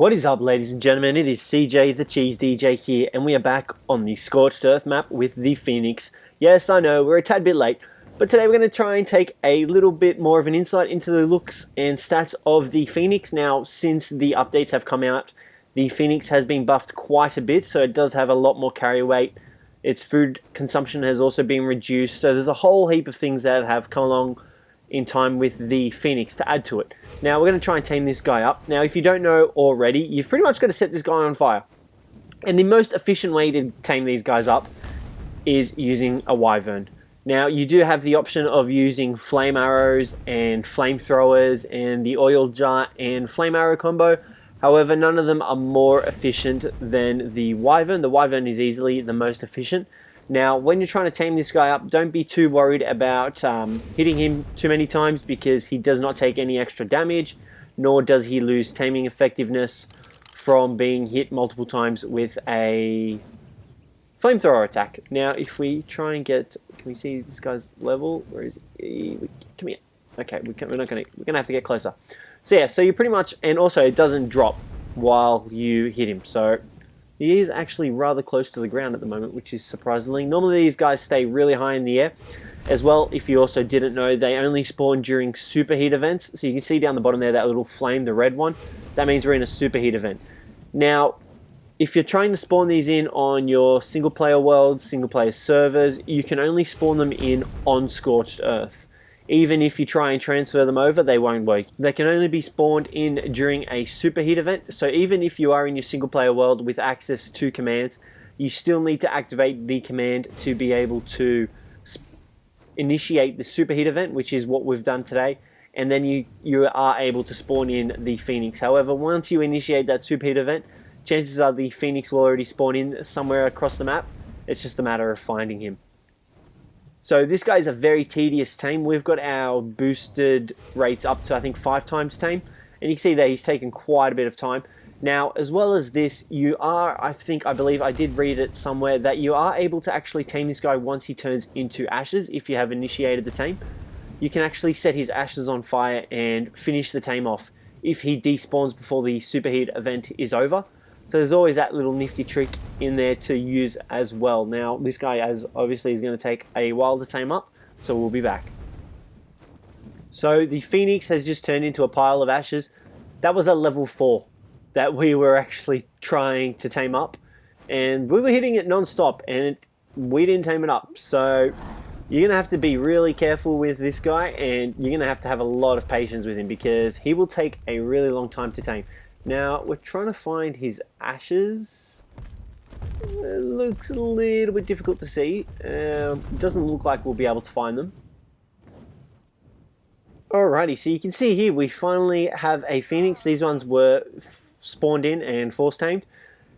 What is up, ladies and gentlemen? It is Cjthecheesedj here, and we are back on the Scorched Earth map with the Phoenix. Yes, I know, we're a tad bit late, but today we're going to try and take a little bit more of an insight into the looks and stats of the Phoenix. Now, since the updates have come out, the Phoenix has been buffed quite a bit, so it does have a lot more carry weight. Its food consumption has also been reduced, so there's a whole heap of things that have come along in time with the Phoenix to add to it. Now we're going to try and tame this guy up. Now if you don't know already, you've pretty much got to set this guy on fire. And the most efficient way to tame these guys up is using a wyvern. Now you do have the option of using flame arrows and flamethrowers and the oil jar and flame arrow combo. However, none of them are more efficient than the wyvern. The wyvern is easily the most efficient. Now, when you're trying to tame this guy up, don't be too worried about hitting him too many times, because he does not take any extra damage, nor does he lose taming effectiveness from being hit multiple times with a flamethrower attack. Now, if we try and get, can we see this guy's level? Where is he? Come here. Okay, we're gonna have to get closer. So yeah, so you pretty much, and also it doesn't drop while you hit him. So he is actually rather close to the ground at the moment, which is surprisingly. Normally these guys stay really high in the air. As well, if you also didn't know, they only spawn during superheat events. So you can see down the bottom there, that little flame, the red one. That means we're in a superheat event. Now, if you're trying to spawn these in on your single player world, single player servers, you can only spawn them in on Scorched Earth. Even if you try and transfer them over, they won't work. They can only be spawned in during a superheat event. So even if you are in your single player world with access to commands, you still need to activate the command to be able to initiate the superheat event, which is what we've done today. And then you are able to spawn in the Phoenix. However, once you initiate that superheat event, chances are the Phoenix will already spawn in somewhere across the map. It's just a matter of finding him. So this guy is a very tedious tame. We've got our boosted rates up to, I think, 5 times tame. And you can see that he's taken quite a bit of time. Now, as well as this, you are, I believe I did read it somewhere, that you are able to actually tame this guy once he turns into ashes, if you have initiated the tame. You can actually set his ashes on fire and finish the tame off if he despawns before the superheat event is over. So there's always that little nifty trick in there to use as well. Now, this guy obviously is going to take a while to tame up, so we'll be back. So the Phoenix has just turned into a pile of ashes. That was a level 4 that we were actually trying to tame up. And we were hitting it non-stop, and we didn't tame it up. So you're going to have to be really careful with this guy, and you're going to have a lot of patience with him, because he will take a really long time to tame. Now, we're trying to find his ashes. It looks a little bit difficult to see. It doesn't look like we'll be able to find them. Alrighty, so you can see here we finally have a Phoenix. These ones were spawned in and force tamed.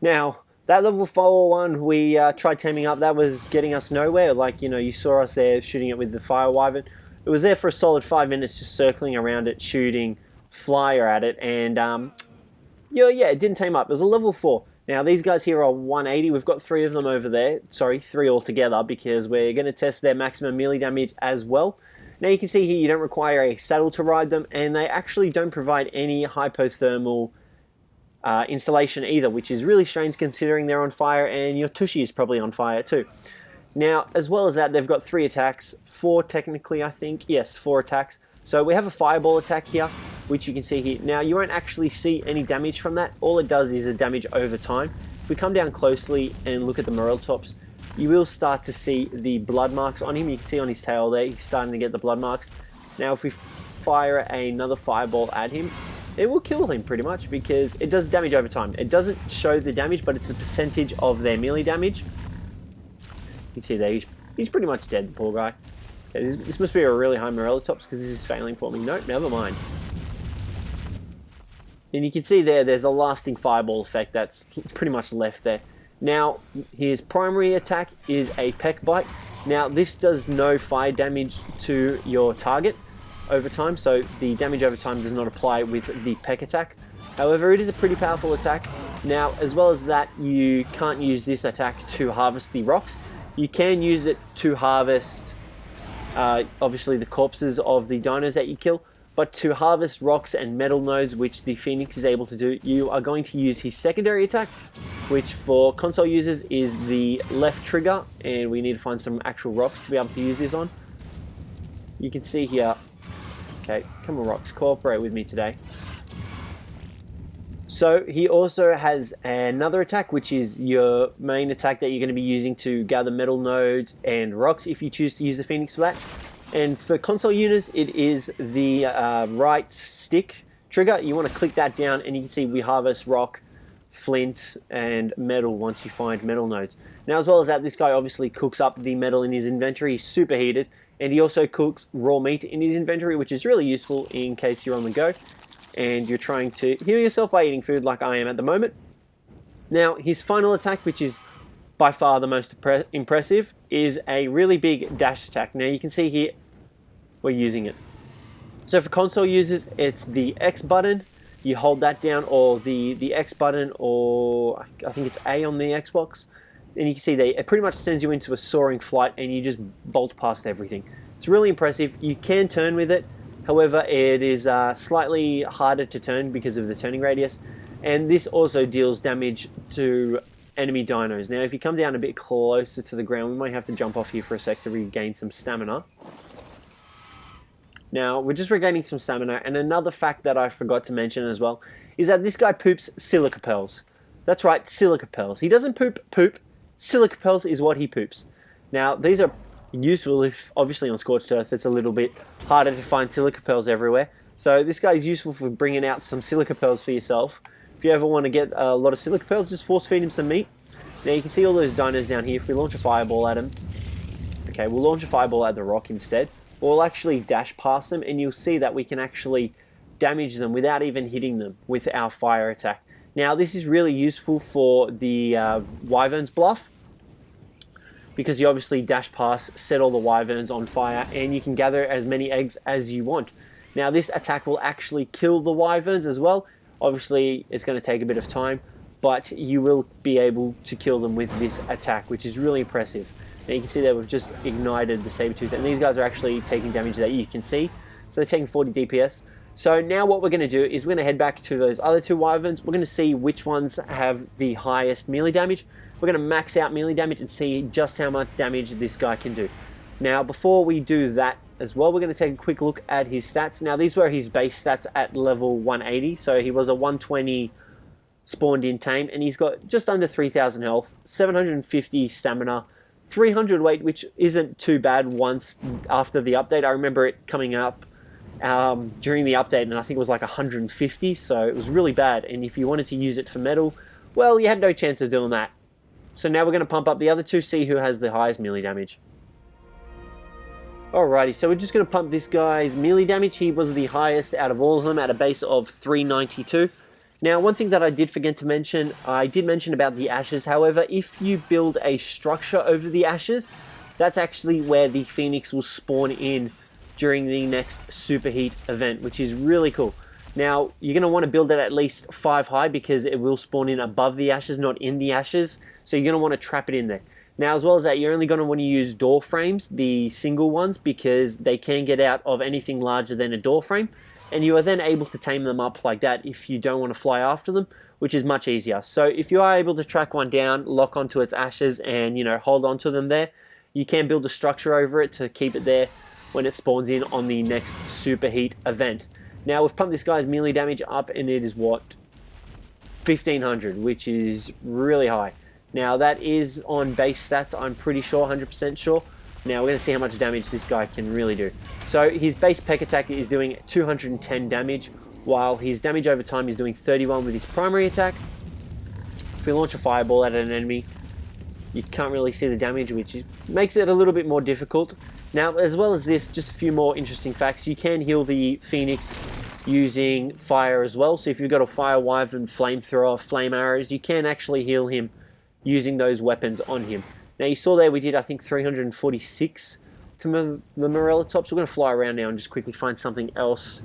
Now, that level 4 one we tried taming up, that was getting us nowhere. Like, you know, you saw us there shooting it with the fire wyvern. It was there for a solid 5 minutes just circling around it, shooting flyer at it, and yeah, it didn't tame up. It was a level 4. Now, these guys here are 180. We've got 3 of them over there. Sorry, 3 altogether, because we're going to test their maximum melee damage as well. Now, you can see here you don't require a saddle to ride them, and they actually don't provide any hypothermal installation either, which is really strange considering they're on fire, and your Tushy is probably on fire too. Now, as well as that, they've got 3 attacks. 4 technically, I think. Yes, 4 attacks. So we have a fireball attack here, which you can see here. Now, you won't actually see any damage from that. All it does is a damage over time. If we come down closely and look at the morel tops, you will start to see the blood marks on him. You can see on his tail there, he's starting to get the blood marks. Now, if we fire another fireball at him, it will kill him pretty much, because it does damage over time. It doesn't show the damage, but it's a percentage of their melee damage. You can see there, he's pretty much dead, the poor guy. Okay, this must be a really high Morellatops, because this is failing for me. Nope, never mind. And you can see there's a lasting fireball effect that's pretty much left there. Now, his primary attack is a peck bite. Now, this does no fire damage to your target over time, so the damage over time does not apply with the peck attack. However, it is a pretty powerful attack. Now, as well as that, you can't use this attack to harvest the rocks. You can use it to harvest obviously the corpses of the dinos that you kill, But to harvest rocks and metal nodes, which the Phoenix is able to do, you are going to use his secondary attack, which for console users is the left trigger, and we need to find some actual rocks to be able to use this on. You can see here, okay, come on rocks, cooperate with me today. So he also has another attack, which is your main attack that you're going to be using to gather metal nodes and rocks if you choose to use the Phoenix for that. And for console users, it is the right stick trigger. You want to click that down and you can see we harvest rock, flint, and metal once you find metal nodes. Now, as well as that, this guy obviously cooks up the metal in his inventory. He's super heated, and he also cooks raw meat in his inventory, which is really useful in case you're on the go and you're trying to heal yourself by eating food like I am at the moment. Now, his final attack, which is by far the most impressive, is a really big dash attack. Now, you can see here we're using it. So for console users, it's the X button. You hold that down, or the X button, or I think it's A on the Xbox. And you can see it pretty much sends you into a soaring flight and you just bolt past everything. It's really impressive. You can turn with it. However, it is slightly harder to turn because of the turning radius. And this also deals damage to enemy dinos. Now, if you come down a bit closer to the ground, we might have to jump off here for a sec to regain some stamina. Now, we're just regaining some stamina, and another fact that I forgot to mention as well is that this guy poops silica pearls. That's right, silica pearls. He doesn't poop. Silica pearls is what he poops. Now, these are useful if, obviously, on Scorched Earth, it's a little bit harder to find silica pearls everywhere. So this guy is useful for bringing out some silica pearls for yourself. If you ever want to get a lot of silica pearls, just force feed him some meat. Now, you can see all those dinos down here. If we launch a fireball at him, okay, we'll launch a fireball at the rock instead. We'll actually dash past them, and you'll see that we can actually damage them without even hitting them with our fire attack. Now, this is really useful for the Wyvern's Bluff, because you obviously dash past, set all the Wyverns on fire, and you can gather as many eggs as you want. Now, this attack will actually kill the Wyverns as well. Obviously, it's going to take a bit of time, but you will be able to kill them with this attack, which is really impressive. Now you can see that we've just ignited the Sabertooth, and these guys are actually taking damage that you can see. So they're taking 40 DPS. So now what we're going to do is we're going to head back to those other two Wyverns. We're going to see which ones have the highest melee damage. We're going to max out melee damage and see just how much damage this guy can do. Now, before we do that as well, we're going to take a quick look at his stats. Now, these were his base stats at level 180. So he was a 120 spawned in tame, and he's got just under 3,000 health, 750 stamina, 300 weight, which isn't too bad once after the update. I remember it coming up during the update, and I think it was like 150, so it was really bad. And if you wanted to use it for metal, well, you had no chance of doing that. So now we're going to pump up the other two, see who has the highest melee damage. Alrighty, so we're just going to pump this guy's melee damage. He was the highest out of all of them at a base of 392. Now, one thing that I did forget to mention, I did mention about the ashes. However, if you build a structure over the ashes, that's actually where the Phoenix will spawn in during the next superheat event, which is really cool. Now, you're going to want to build it at least 5 high because it will spawn in above the ashes, not in the ashes. So you're going to want to trap it in there. Now, as well as that, you're only going to want to use door frames, the single ones, because they can get out of anything larger than a door frame. And you are then able to tame them up like that if you don't want to fly after them, which is much easier. So if you are able to track one down, lock onto its ashes, and hold onto them there, you can build a structure over it to keep it there when it spawns in on the next superheat event. Now we've pumped this guy's melee damage up, and it is what? 1500, which is really high. Now that is on base stats, I'm pretty sure, 100% sure. Now we're going to see how much damage this guy can really do. So his base peck attack is doing 210 damage, while his damage over time is doing 31 with his primary attack. If we launch a fireball at an enemy, you can't really see the damage, which makes it a little bit more difficult. Now, as well as this, just a few more interesting facts. You can heal the Phoenix using fire as well. So if you've got a fire wyvern, flamethrower, flame arrows, you can actually heal him using those weapons on him. Now, you saw there we did, I think, 346 to the Morellatops. We're going to fly around now and just quickly find something else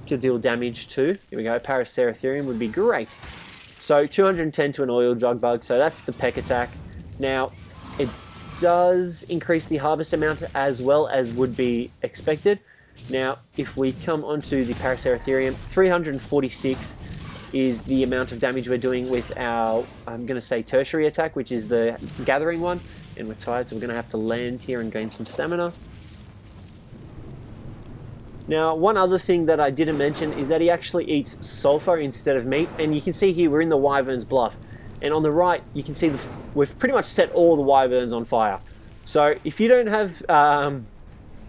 to deal damage to. Here we go. Paraceratherium would be great. So 210 to an oil jug bug. So that's the peck attack. Now, it does increase the harvest amount as well as would be expected. Now, if we come onto the Paraceratherium, 346 is the amount of damage we're doing with our, I'm going to say tertiary attack, which is the gathering one. And we're tired, so we're going to have to land here and gain some stamina. Now, one other thing that I didn't mention is that he actually eats sulfur instead of meat. And you can see here, we're in the Wyvern's Bluff. And on the right, you can see we've pretty much set all the Wyverns on fire. So if you don't have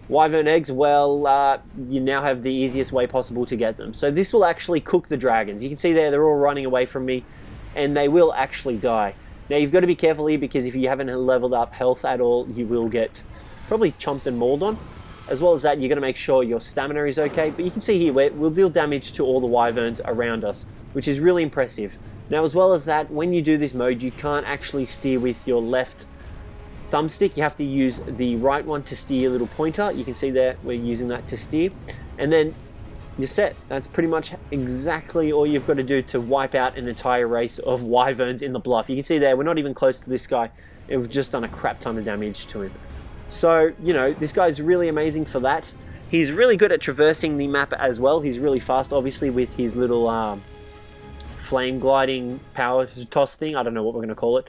Wyvern eggs, well, you now have the easiest way possible to get them. So this will actually cook the dragons. You can see there, they're all running away from me, and they will actually die. Now, you've got to be careful here, because if you haven't leveled up health at all, you will get probably chomped and mauled on. As well as that, you're going to make sure your stamina is okay. But you can see here, we'll deal damage to all the Wyverns around us, which is really impressive. Now, as well as that, when you do this mode, you can't actually steer with your left thumbstick. You have to use the right one to steer your little pointer. You can see there, we're using that to steer. And then you're set. That's pretty much exactly all you've got to do to wipe out an entire race of Wyverns in the bluff. You can see there, we're not even close to this guy. We've just done a crap ton of damage to him. So, you know, this guy's really amazing for that. He's really good at traversing the map as well. He's really fast, obviously, with his little flame gliding power toss thing. I don't know what we're going to call it.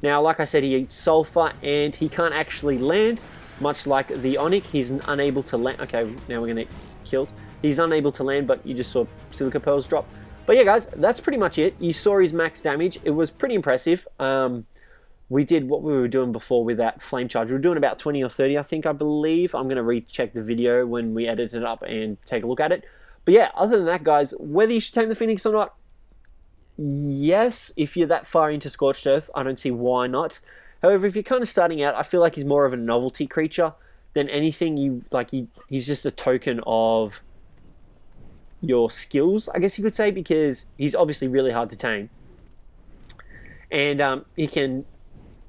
Now, like I said, he eats sulfur, and he can't actually land, much like the Onyx. He's unable to land. Okay, now we're going to get killed. He's unable to land, but you just saw silica pearls drop. But yeah, guys, that's pretty much it. You saw his max damage. It was pretty impressive. We did what we were doing before with that flame charge. We were doing about 20 or 30, I believe. I'm going to recheck the video when we edit it up and take a look at it. But yeah, other than that, guys, whether you should tame the Phoenix or not, yes, if you're that far into Scorched Earth, I don't see why not. However, if you're kind of starting out, I feel like he's more of a novelty creature than anything. He's just a token of your skills, I guess you could say, because he's obviously really hard to tame. And he can,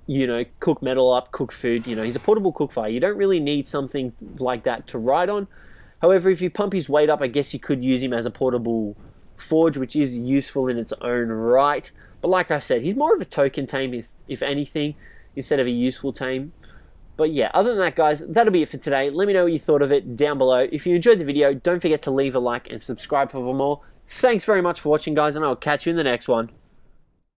you know, cook metal up, cook food. You know, he's a portable cookfire. You don't really need something like that to ride on. However, if you pump his weight up, I guess you could use him as a portable forge, which is useful in its own right. But like I said, he's more of a token tame, if anything, instead of a useful tame. But yeah, other than that, guys, that'll be it for today. Let me know what you thought of it down below. If you enjoyed the video, don't forget to leave a like and subscribe for more. Thanks very much for watching, guys, and I'll catch you in the next one.